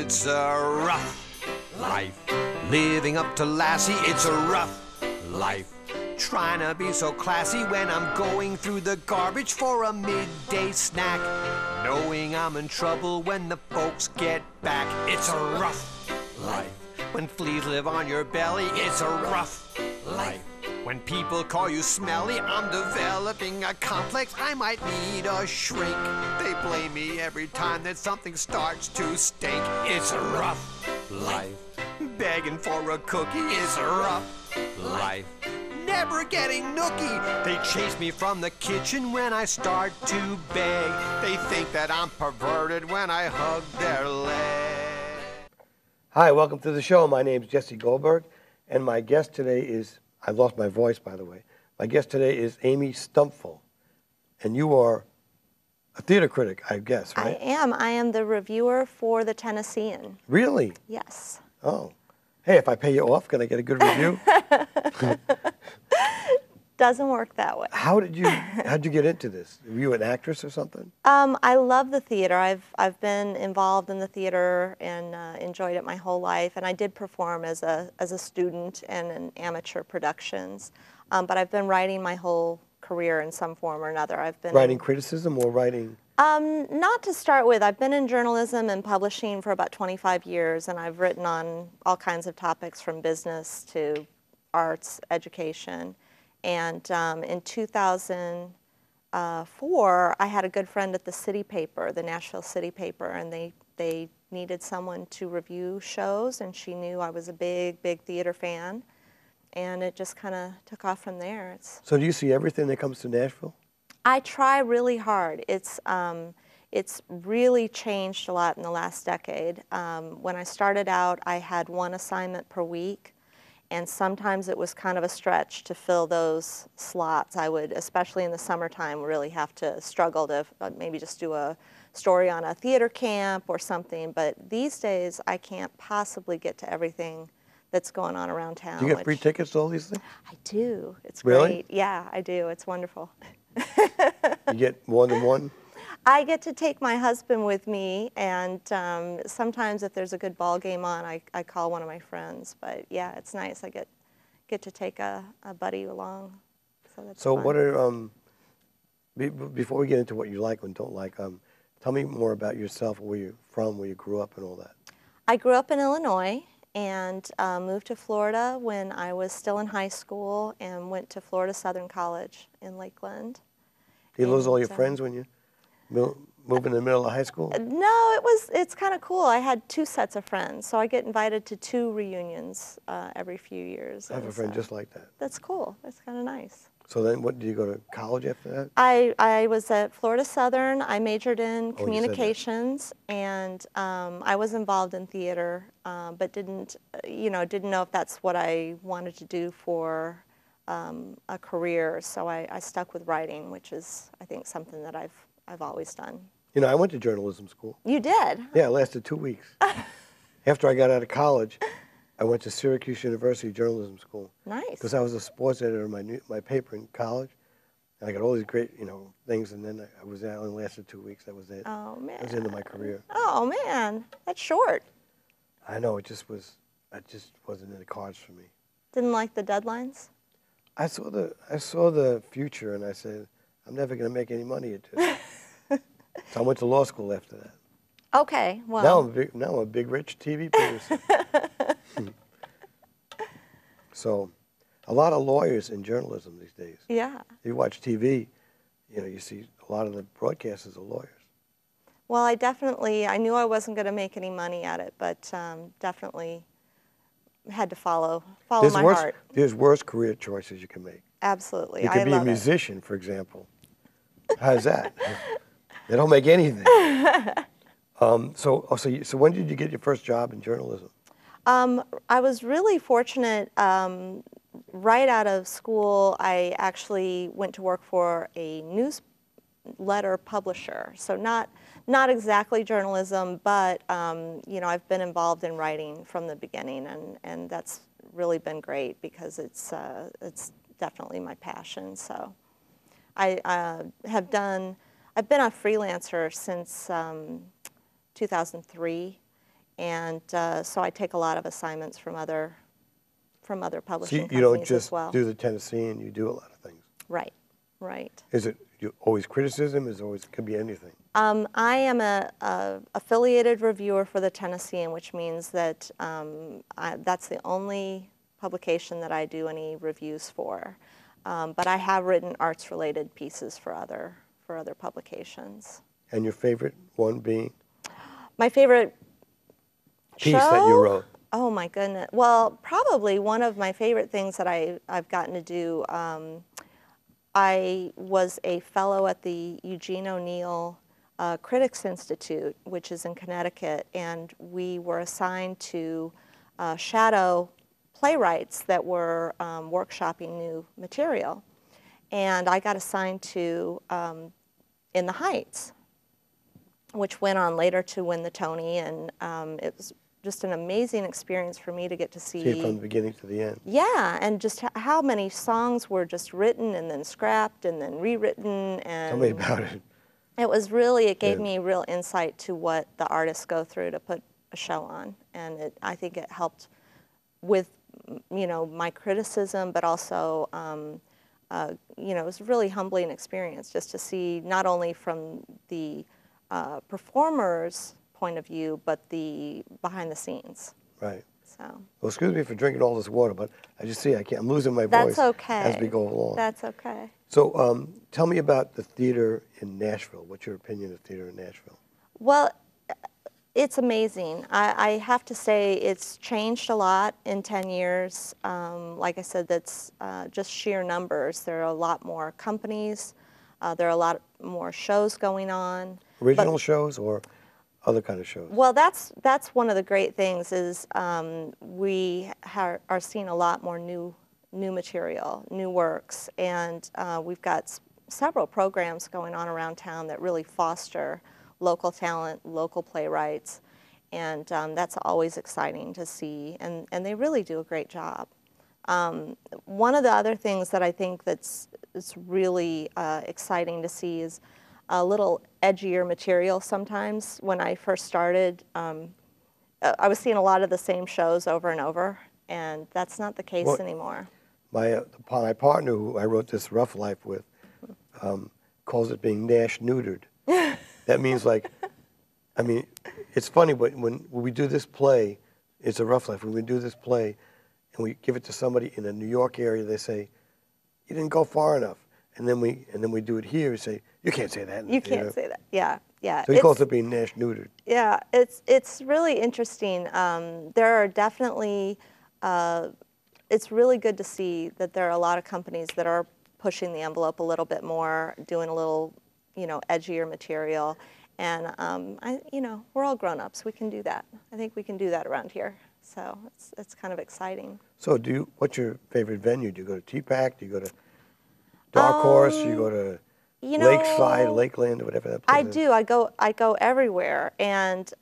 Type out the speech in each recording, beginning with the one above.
it's a rough life. Living up to Lassie, it's a rough life. Trying to be so classy when I'm going through the garbage for a midday snack. Knowing I'm in trouble when the folks get back. It's a rough life. When fleas live on your belly, it's a rough life. When people call you smelly, I'm developing a complex. I might need a shrink. They blame me every time that something starts to stink. It's a rough life. Begging for a cookie is a rough life. Never getting nookie. They chase me from the kitchen when I start to beg. They think that I'm perverted when I hug their leg. Hi, welcome to the show. My name's Jesse Goldberg, and my guest today is, I lost my voice, by the way. My guest today is Amy Stumpfel, and you are a theater critic, I guess, right? I am. I am the reviewer for the Tennessean. Really? Yes. Oh. Hey, if I pay you off, can I get a good review? Doesn't work that way. How'd you get into this? Were you an actress or something? I love the theater. I've been involved in the theater and enjoyed it my whole life. And I did perform as a student and in amateur productions. But I've been writing my whole career in some form or another. I've been writing criticism or writing? Not to start with. I've been in journalism and publishing for about 25 years, and I've written on all kinds of topics from business to arts, education. And in 2004, I had a good friend at the city paper, the Nashville City Paper, and they needed someone to review shows, and she knew I was a big theater fan, and it just kind of took off from there. So do you see everything that comes to Nashville? I try really hard. It's really changed a lot in the last decade. When I started out, I had one assignment per week. And sometimes it was kind of a stretch to fill those slots. I would, especially in the summertime, really have to struggle to maybe just do a story on a theater camp or something. But these days, I can't possibly get to everything that's going on around town. Do you get free tickets to all these things? I do. It's really? Great. Yeah, I do. It's wonderful. You get more than one? I get to take my husband with me, and sometimes if there's a good ball game on, I call one of my friends. But yeah, it's nice. I get to take a buddy along. So that's fun. What are before we get into what you like and don't like, tell me more about yourself, where you're from, where you grew up, and all that. I grew up in Illinois and moved to Florida when I was still in high school, and went to Florida Southern College in Lakeland. You lose all your friends when you move in the middle of high school? No, it's kind of cool. I had two sets of friends, so I get invited to two reunions every few years. I have a friend just like that. That's cool. That's kind of nice. So then what, do you go to college after that? I was at Florida Southern. I majored in communications, and I was involved in theater, but didn't know if that's what I wanted to do for a career. So I stuck with writing, which is, I think, something that I've always done. You know, I went to journalism school. You did? Yeah, it lasted 2 weeks. After I got out of college, I went to Syracuse University Journalism School. Nice. Because I was a sports editor of my paper in college, and I got all these great, things, and then I was there. It only lasted 2 weeks. That was it. Oh, man. That was the end of my career. Oh, man. That's short. I know, it just wasn't in the cards for me. Didn't like the deadlines? I saw the future, and I said, I'm never going to make any money at this. So I went to law school after that. Okay, well. Now I'm a big, rich TV producer. So, a lot of lawyers in journalism these days. Yeah. If you watch TV, you see a lot of the broadcasters are lawyers. Well, I knew I wasn't going to make any money at it, but definitely had to follow my heart. There's worse career choices you can make. Absolutely. You could be a musician, for example. How's that? They don't make anything. So when did you get your first job in journalism? I was really fortunate. Right out of school, I actually went to work for a newsletter publisher. So not exactly journalism, but I've been involved in writing from the beginning, and that's really been great because it's definitely my passion. So I've been a freelancer since 2003, And so I take a lot of assignments from other publishing So companies you don't just as well. do the Tennessean, you do a lot of things. Right, right. Is it always criticism? Is it always, could be anything? I am a affiliated reviewer for the Tennessean, which means that that's the only publication that I do any reviews for. But I have written arts-related pieces for other publications. And your favorite one being? My favorite Piece show? that you wrote. Oh my goodness. Well, probably one of my favorite things that I've gotten to do. I was a fellow at the Eugene O'Neill Critics Institute, which is in Connecticut, and we were assigned to shadow playwrights that were workshopping new material. And I got assigned to In the Heights, which went on later to win the Tony, and it was just an amazing experience for me to get to see it from the beginning to the end. Yeah, and just how many songs were just written and then scrapped and then rewritten. And Tell me about it. it was really, it gave me real insight to what the artists go through to put a show on. And I think it helped with, you know, my criticism, but also, you know, it was a really humbling experience just to see not only from the performers' point of view, but the behind the scenes. Right. So. Well, excuse me for drinking all this water, but I just see I'm losing my That's voice okay. as we go along. That's okay. So tell me about the theater in Nashville. What's your opinion of theater in Nashville? Well, it's amazing. I have to say it's changed a lot in 10 years. Like I said, that's just sheer numbers. There are a lot more companies. There are a lot more shows going on. Original shows or other kind of shows? Well, that's one of the great things is we are seeing a lot more new material, new works, and we've got several programs going on around town that really foster local talent, local playwrights, and that's always exciting to see, and they really do a great job. One of the other things that I think it's really exciting to see is a little edgier material sometimes. When I first started, I was seeing a lot of the same shows over and over, and that's not the case anymore. My partner, who I wrote this Rough Life with, calls it being Nash neutered. That means like, I mean, it's funny, but when we do this play, it's a Rough Life. When we do this play and we give it to somebody in a New York area, they say, "You didn't go far enough." And then we do it here. We say, "You can't say that in the theater." You can't say that. Yeah, yeah. So he calls it being Nash neutered. Yeah, it's really interesting. There are definitely, it's really good to see that there are a lot of companies that are pushing the envelope a little bit more, doing a little, you know, edgier material. And you know, we're all grown-ups. We can do that. I think we can do that around here. So it's kind of exciting. So what's your favorite venue? Do you go to T-Pack? Do you go to Dark Horse? Do you go to Lakeside, Lakeland, or whatever that place is? I do. I go everywhere. And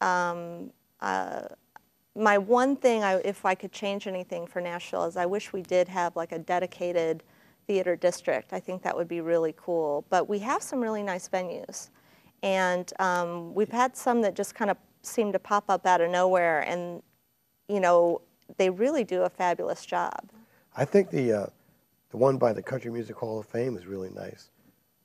my one thing, if I could change anything for Nashville, is I wish we did have like a dedicated theater district. I think that would be really cool. But we have some really nice venues. And we've had some that just kind of seem to pop up out of nowhere. And, you know, they really do a fabulous job. I think the one by the Country Music Hall of Fame is really nice.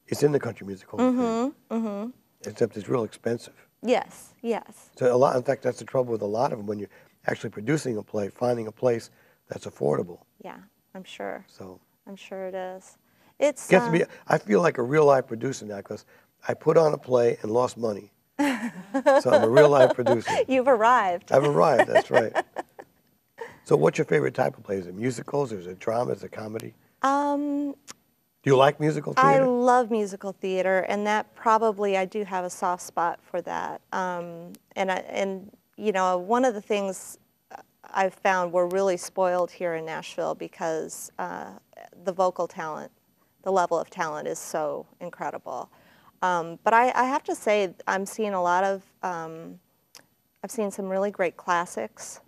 It's in the Country Music Hall of Fame. Mm-hmm. Except it's real expensive. Yes, yes. So in fact, that's the trouble with a lot of them when you're actually producing a play, finding a place that's affordable. Yeah, I'm sure. So I'm sure it is. It's gets to be. I feel like a real live producer now because I put on a play and lost money. So I'm a real live producer. You've arrived. I've arrived. That's right. So what's your favorite type of play? Is it musicals? Or is it drama? Is it comedy? Do you like musical theater? I love musical theater, and that probably I do have a soft spot for that. And you know, one of the things I've found we're really spoiled here in Nashville because the vocal talent, the level of talent is so incredible. But I have to say I'm seeing a lot of, I've seen some really great classics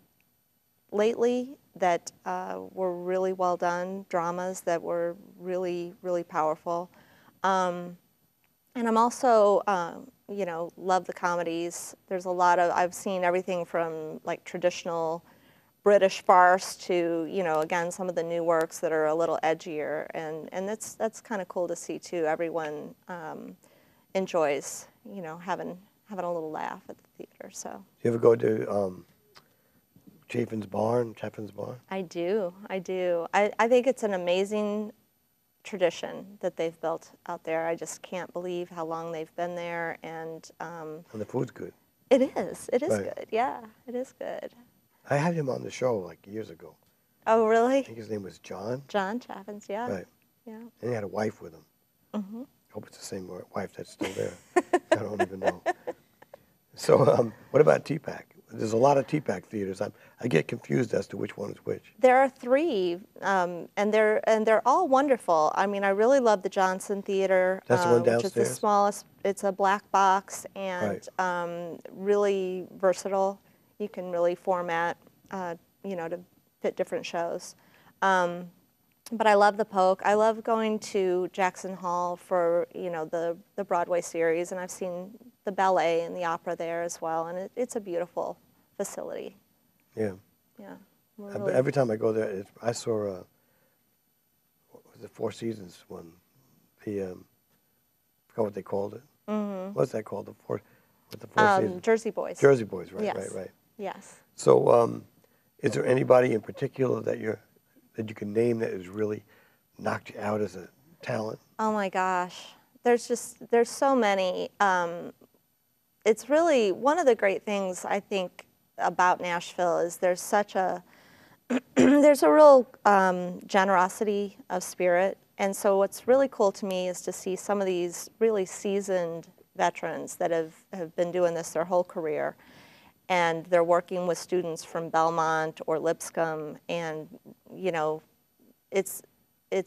lately that were really well done, dramas that were really, really powerful. And I'm also you know, love the comedies. There's a lot of, I've seen everything from like traditional British farce to, you know, again, some of the new works that are a little edgier, and that's kind of cool to see too. Everyone enjoys, you know, having a little laugh at the theater. So. You ever go to Chaffin's Barn? I do. I think it's an amazing tradition that they've built out there. I just can't believe how long they've been there, and the food's good. It is. It is Right. good. Yeah, it is good. I had him on the show like years ago. Oh, really? I think his name was John. John Chaffin's, yeah. Right. Yeah. And he had a wife with him. Mm-hmm. I hope it's the same wife that's still there. I don't even know. So what about TPAC? There's a lot of TPAC theaters. I get confused as to which one is which. There are 3, and they're all wonderful. I mean, I really love the Johnson Theater, That's the one which is downstairs? the smallest. It's a black box and really versatile. You can really format, you know, to fit different shows. But I love the Polk. I love going to Jackson Hall for, you know, the Broadway series, and I've seen the ballet and the opera there as well, and it's a beautiful facility. Yeah. Yeah. Every time I go there, I saw what was the Four Seasons one? I forgot what they called it. Mm-hmm. What's that called? The Four Seasons? Jersey Boys. Jersey Boys, right, Yes. right. Yes. So, is there anybody in particular that you can name that has really knocked you out as a talent? Oh my gosh, there's so many. It's really one of the great things I think about Nashville is there's such a there's a real generosity of spirit, and so what's really cool to me is to see some of these really seasoned veterans that have been doing this their whole career, and they're working with students from Belmont or Lipscomb, and you know, it's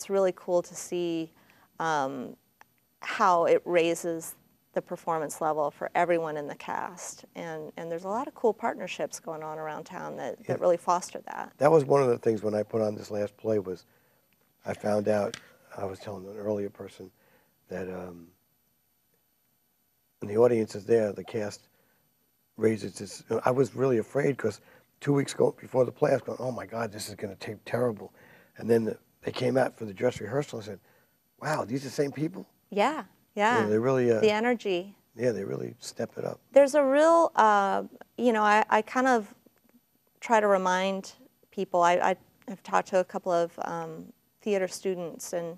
really cool to see how it raises the performance level for everyone in the cast, and there's a lot of cool partnerships going on around town that really foster that. That was one of the things when I put on this last play was I found out, I was telling an earlier person, that when the audience is there, the cast raises this. I was really afraid because 2 weeks before the play, I was going, oh my God, this is going to tape terrible. And then they came out for the dress rehearsal and said, wow, these are the same people? Yeah, yeah. You know, they really, the energy. Yeah, they really step it up. There's a real, you know, I kind of try to remind people, I have talked to a couple of theater students, and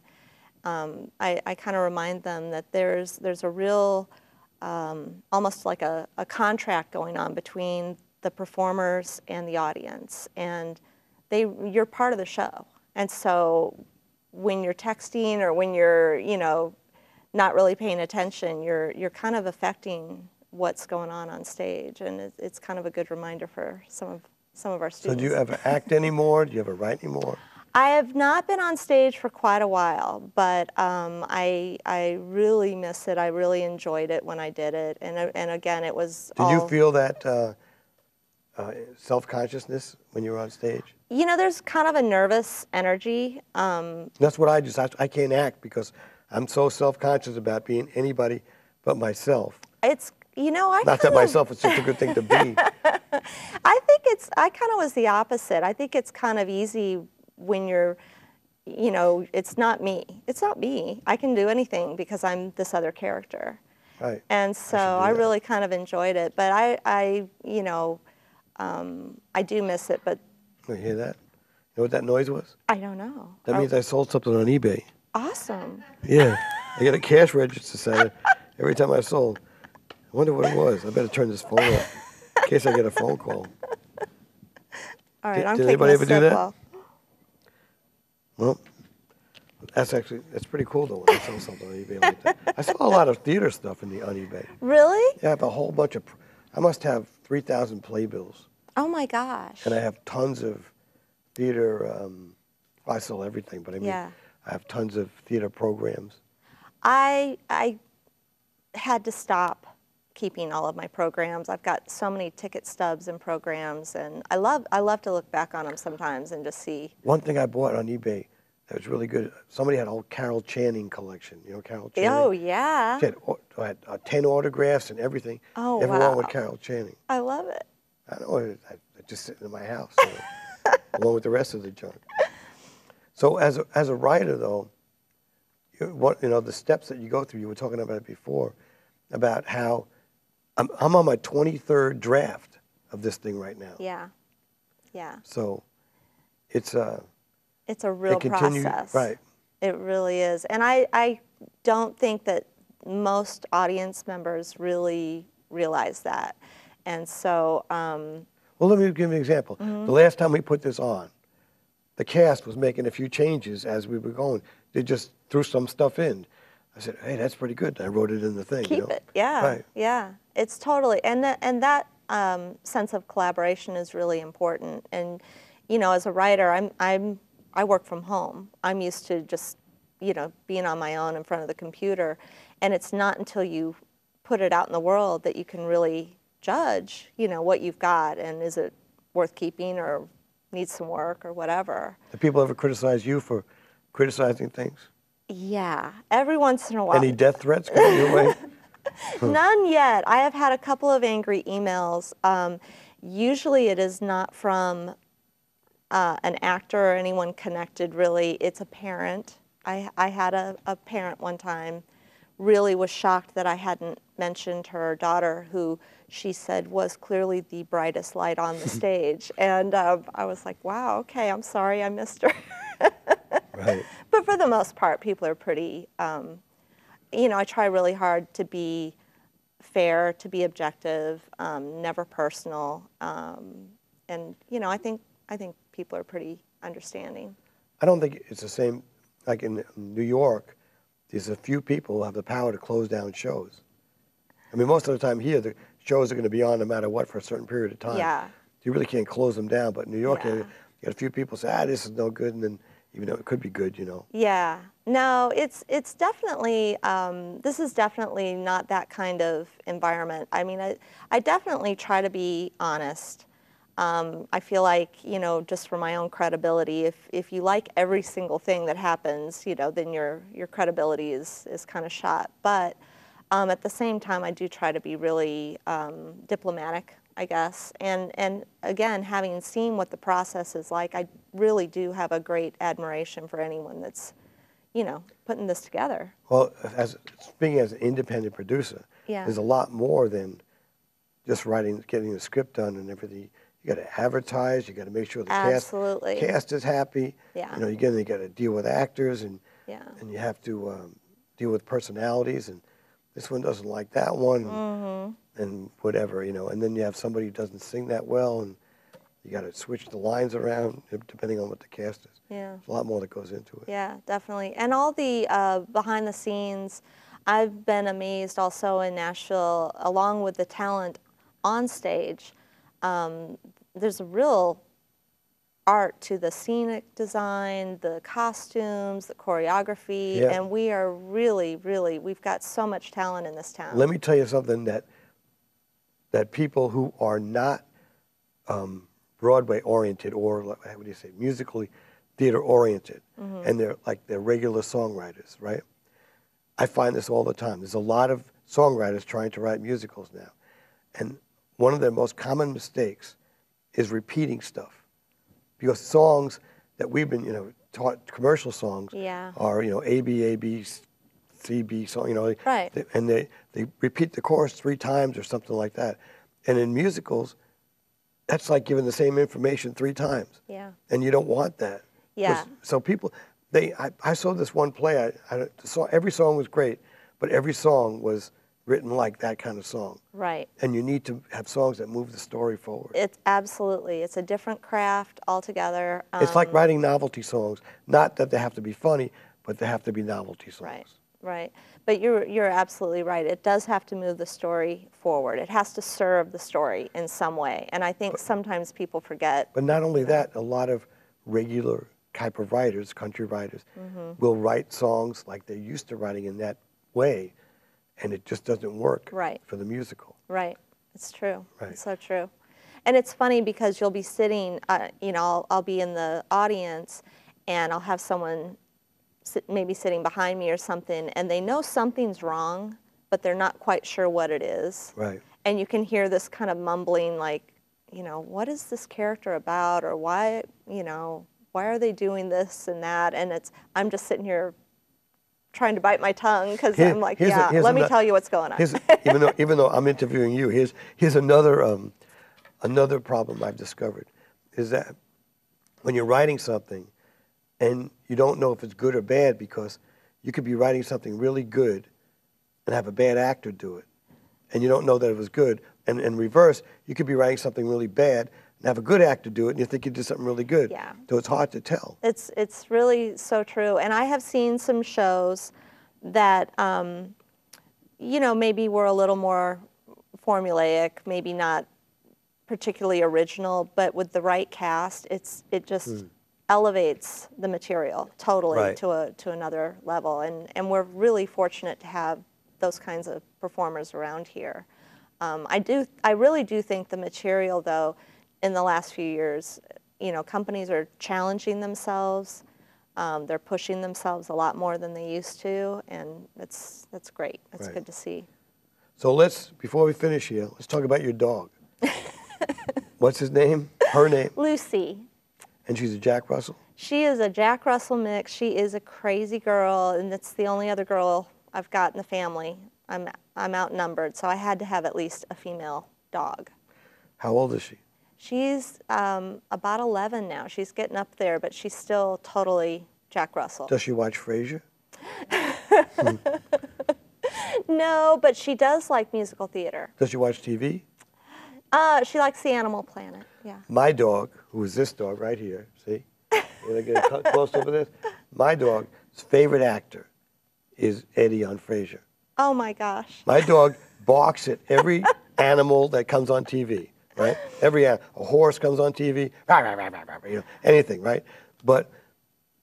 I kind of remind them that there's a real, almost like a contract going on between the performers and the audience, and you're part of the show. And so when you're texting or when you're, you know, not really paying attention, you're kind of affecting what's going on stage, and it's kind of a good reminder for some of our students. So do you ever act anymore? Do you ever write anymore? I have not been on stage for quite a while, but I really miss it. I really enjoyed it when I did it, and again, it was. Did you feel that self-consciousness when you were on stage? You know, there's kind of a nervous energy. That's what I can't act because I'm so self-conscious about being anybody but myself. It's, you know, Not that myself is such a good thing to be. I kind of was the opposite. I think it's kind of easy when you're, you know, it's not me. It's not me. I can do anything because I'm this other character. Right. And so I really kind of enjoyed it. But I you know, I do miss it. But You hear that? You know what that noise was? I don't know. That means I sold something on eBay. Awesome. Yeah. I got a cash register set every time I sold. I wonder what it was. I better turn this phone off in case I get a phone call. All right, I'm Did taking anybody a ever do sip that? while- Well, that's pretty cool though when I sell something on eBay like that. I saw a lot of theater stuff on eBay. Really? Yeah, I have a whole bunch of, I must have 3,000 playbills. Oh my gosh. And I have tons of theater, I sell everything, but I mean, Yeah. I have tons of theater programs. I had to stop keeping all of my programs. I've got so many ticket stubs and programs, and I love to look back on them sometimes and just see. One thing I bought on eBay that was really good. Somebody had a whole Carol Channing collection. You know Carol Channing? Oh, yeah. She had 10 autographs and everything. Oh, Everyone wow. with Carol Channing. I love it. I know, I just sitting in my house, along with the rest of the junk. So as a writer, though, the steps that you go through, you were talking about it before, about how I'm on my 23rd draft of this thing right now. Yeah. Yeah. So it's a real process. Right. It really is. And I don't think that most audience members really realize that. And so... well, let me give you an example. The last time we put this on, the cast was making a few changes as we were going. They just threw some stuff in. I said, hey, that's pretty good. I wrote it in the thing. Keep it. Yeah. Right. Yeah. It's totally... And that sense of collaboration is really important. And, as a writer, I work from home. I'm used to just, being on my own in front of the computer. And it's not until you put it out in the world that you can really judge, what you've got and is it worth keeping or needs some work or whatever. Do people ever criticize you for criticizing things? Yeah, every once in a while. Any death threats coming your way? None yet. I have had a couple of angry emails. Usually it is not from an actor or anyone connected, really. It's a parent. I had a parent one time really was shocked that I hadn't mentioned her daughter, who she said was clearly the brightest light on the stage. And I was like, wow, okay, I'm sorry I missed her. Right. But for the most part, people are pretty, I try really hard to be fair, to be objective, never personal. And, I think people are pretty understanding. I don't think it's the same, like in New York, there's a few people who have the power to close down shows. I mean, most of the time here, the shows are going to be on no matter what for a certain period of time. Yeah. You really can't close them down. But in New York, Yeah. you got a few people say, this is no good, and then even though it could be good, Yeah. No, it's definitely, this is definitely not that kind of environment. I mean, I definitely try to be honest. I feel like, just for my own credibility, if you like every single thing that happens, then your credibility is kind of shot. But at the same time, I do try to be really diplomatic, I guess. And again, having seen what the process is like, I really do have a great admiration for anyone that's, putting this together. Well, speaking as an independent producer, Yeah. there's a lot more than just getting the script done and everything. You got to advertise. You got to make sure the Absolutely. cast is happy. Yeah. You got to deal with actors and you have to deal with personalities. And this one doesn't like that one, and whatever, And then you have somebody who doesn't sing that well, and you got to switch the lines around depending on what the cast is. Yeah. There's a lot more that goes into it. Yeah, definitely. And all the behind the scenes, I've been amazed also in Nashville, along with the talent on stage. There's a real art to the scenic design, the costumes, the choreography, and we are really, really, we've got so much talent in this town. Let me tell you something that people who are not Broadway oriented or what do you say, musically theater oriented, and they're regular songwriters, right? I find this all the time. There's a lot of songwriters trying to write musicals now, and one of their most common mistakes is repeating stuff, because songs that we've been taught, commercial songs, are A B A B C B song, right? And they repeat the chorus 3 times or something like that, and in musicals, that's like giving the same information 3 times. Yeah. And you don't want that. Yeah. So people, I saw this one play. Every song was great, but every song was written like that kind of song. Right. And you need to have songs that move the story forward. It's absolutely. It's a different craft altogether. It's like writing novelty songs. Not that they have to be funny, but they have to be novelty songs. Right. Right. But you're absolutely right. It does have to move the story forward. It has to serve the story in some way. And I think sometimes people forget. But not only that, a lot of regular type of writers, country writers, will write songs like they're used to writing in that way, and it just doesn't work for the musical. Right. It's true. Right. It's so true. And it's funny because you'll be sitting, I'll be in the audience, and I'll have someone maybe sitting behind me or something, and they know something's wrong, but they're not quite sure what it is. Right. And you can hear this kind of mumbling, like, you know, what is this character about, or why, you know, why are they doing this and that? And I'm just sitting here trying to bite my tongue because I'm like, yeah, let me tell you what's going on. Even though I'm interviewing you, here's another problem I've discovered is that when you're writing something and you don't know if it's good or bad, because you could be writing something really good and have a bad actor do it, and you don't know that it was good. And in reverse, you could be writing something really bad and have a good actor do it, and you think you did something really good. Yeah. So it's hard to tell. It's really so true. And I have seen some shows that, you know, maybe were a little more formulaic, maybe not particularly original, but with the right cast, it just elevates the material totally Right. to another level. And we're really fortunate to have those kinds of performers around here. I really do think the material, though, in the last few years, you know, companies are challenging themselves. They're pushing themselves a lot more than they used to, and that's great. That's Right. good to see. So before we finish here, let's talk about your dog. What's his name? Her name? Lucy. And she's a Jack Russell? She is a Jack Russell mix. She is a crazy girl, and it's the only other girl I've got in the family. I'm outnumbered, so I had to have at least a female dog. How old is she? She's about 11 now. She's getting up there, but she's still totally Jack Russell. Does she watch Frasier? No, but she does like musical theater. Does she watch TV? She likes the Animal Planet, yeah. My dog, who is this dog right here, see? You gonna get close over this? My dog's favorite actor is Eddie on Frasier. Oh my gosh. My dog barks at every animal that comes on TV, right? A horse comes on TV, rah, rah, rah, rah, rah, you know, anything, right? But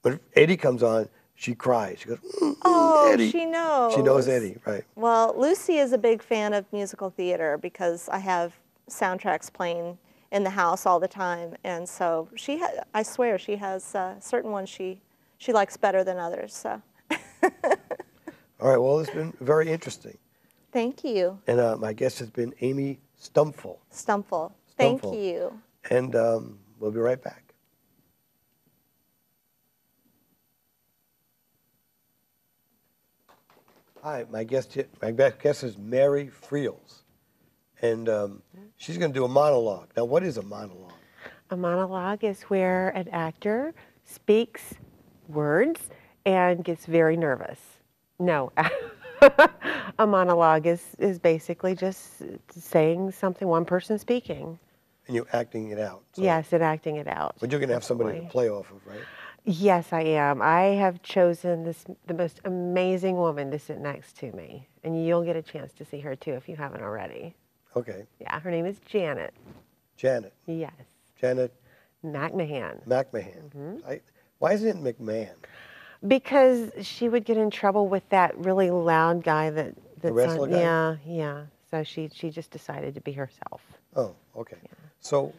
when Eddie comes on, she cries. She goes, Oh, Eddie. she knows. She knows Eddie, right? Well, Lucy is a big fan of musical theater because I have soundtracks playing in the house all the time, and so I swear she has certain ones she likes better than others. So. All right, well, it's been very interesting. Thank you. And my guest has been Amy Stumpful. Stumpful. Thank Stumpful. you. And we'll be right back. Hi, my guest is Mary Friels, and she's going to do a monologue. Now, what is a monologue? A monologue is where an actor speaks words and gets very nervous. No, a monologue is basically just saying something, one person speaking. And you're acting it out. So. Yes, and acting it out. But you're going to have somebody to play off of, right? Yes, I am. I have chosen the most amazing woman to sit next to me, and you'll get a chance to see her too if you haven't already. Okay. Yeah, her name is Janet. Janet. Yes. Janet McMahon. McMahon. Why isn't it McMahon? Because she would get in trouble with that really loud guy that's the wrestler guy? Yeah. So she just decided to be herself. Oh, okay. Yeah. So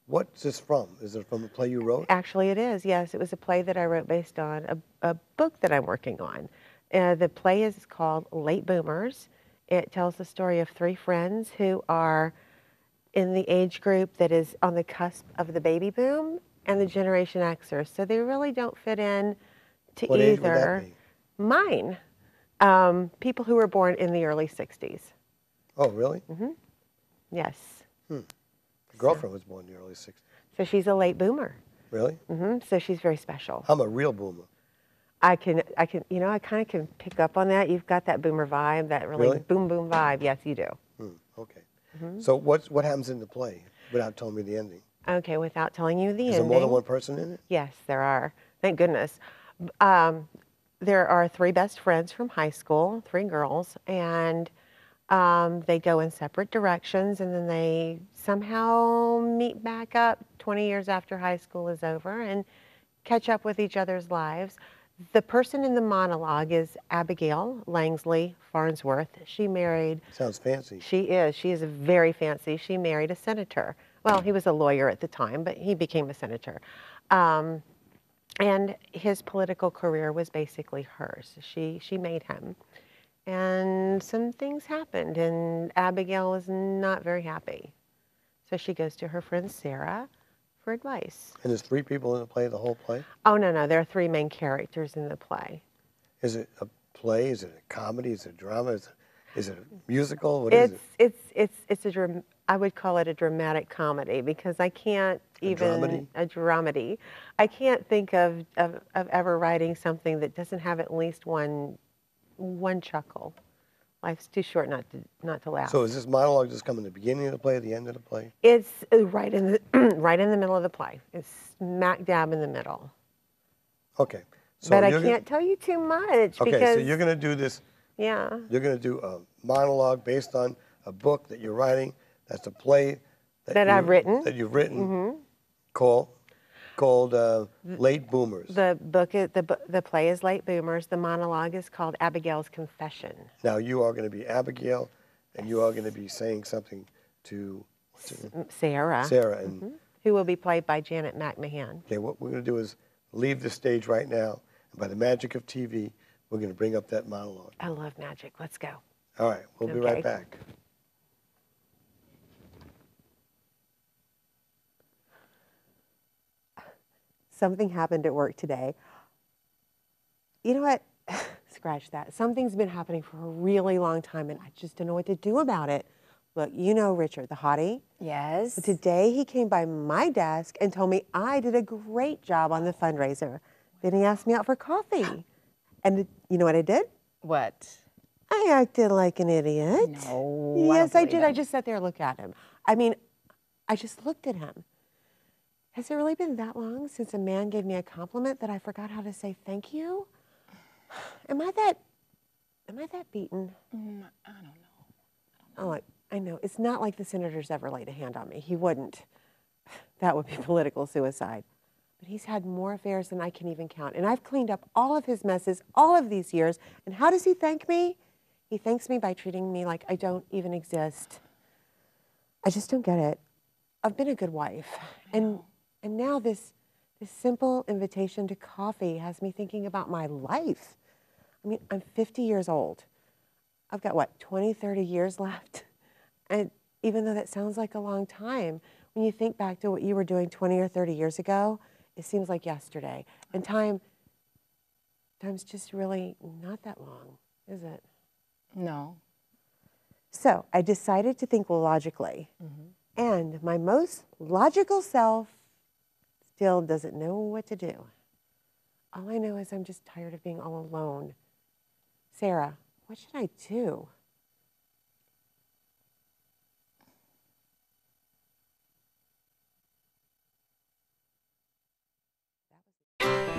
what's this from? Is it from a play you wrote? Actually, it is, yes. It was a play that I wrote based on a book that I'm working on. The play is called Late Boomers. It tells the story of three friends who are in the age group that is on the cusp of the baby boom and the Generation Xers. So they really don't fit in to what either. Age would that be? Mine. People who were born in the early 60s. Oh, really? Mm-hmm. Yes. The girlfriend was born in the early 60s. So she's a late boomer. Really? Mm-hmm. So she's very special. I'm a real boomer. I kind of can pick up on that. You've got that boomer vibe, that really boom boom vibe. Yes, you do. Okay. So what happens in the play without telling me the ending? Okay, without telling you the ending. Is there more than one person in it? Yes, there are. Thank goodness. There are three best friends from high school, three girls, and they go in separate directions, and then they somehow meet back up 20 years after high school is over and catch up with each other's lives. The person in the monologue is Abigail Langsley Farnsworth. She married... Sounds fancy. She is. She is very fancy. She married a senator. Well, he was a lawyer at the time, but he became a senator. And his political career was basically hers. She made him. And some things happened, and Abigail is not very happy. So she goes to her friend Sarah for advice. And there's 3 people in the play, the whole play? Oh, no, there are 3 main characters in the play. Is it a play? Is it a comedy? Is it a drama? Is it a musical? What is it? It's I would call it a dramatic comedy, because I can't even a dramedy. I can't think of ever writing something that doesn't have at least one chuckle. Life's too short not to laugh. So is this monologue just come in the beginning of the play, at the end of the play? It's right in the right in the middle of the play. It's smack dab in the middle. Okay. So but I can't tell you too much, okay, because so you're going to do this. Yeah. You're going to do a monologue based on a book that you're writing. That's a play that I've written. That you've written, called Late Boomers. The play is Late Boomers. The monologue is called Abigail's Confession. Now you are going to be Abigail, and you are going to be saying something to Sarah. Sarah, and who will be played by Janet McMahon. Okay, what we're going to do is leave the stage right now, and by the magic of TV, we're going to bring up that monologue. I love magic. Let's go. All right, we'll be right back. Something happened at work today. You know what? Scratch that. Something's been happening for a really long time, and I just don't know what to do about it. Look, you know Richard, the hottie? Yes. But today he came by my desk and told me I did a great job on the fundraiser. Then he asked me out for coffee. And you know what I did? What? I acted like an idiot. No. Yes, I did. I just sat there and looked at him. I mean, I just looked at him. Has it really been that long since a man gave me a compliment that I forgot how to say thank you? Am I that beaten? I don't know. Oh, I know. It's not like the senator's ever laid a hand on me. He wouldn't. That would be political suicide. But he's had more affairs than I can even count. And I've cleaned up all of his messes all of these years. And how does he thank me? He thanks me by treating me like I don't even exist. I just don't get it. I've been a good wife. And now this simple invitation to coffee has me thinking about my life. I mean, I'm 50 years old. I've got, what, 20, 30 years left? And even though that sounds like a long time, when you think back to what you were doing 20 or 30 years ago, it seems like yesterday. And time's just really not that long, is it? No. So I decided to think logically. And my most logical self still doesn't know what to do. All I know is I'm just tired of being all alone. Sarah, what should I do?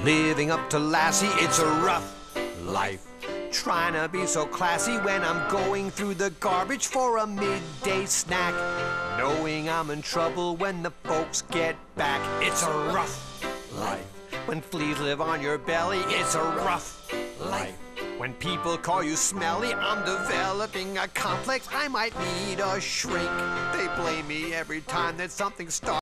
Living up to Lassie, it's a rough life. Trying to be so classy when I'm going through the garbage for a midday snack. Knowing I'm in trouble when the folks get back. It's a rough life. When fleas live on your belly, it's a rough life. When people call you smelly, I'm developing a complex. I might need a shrink. They blame me every time that something starts.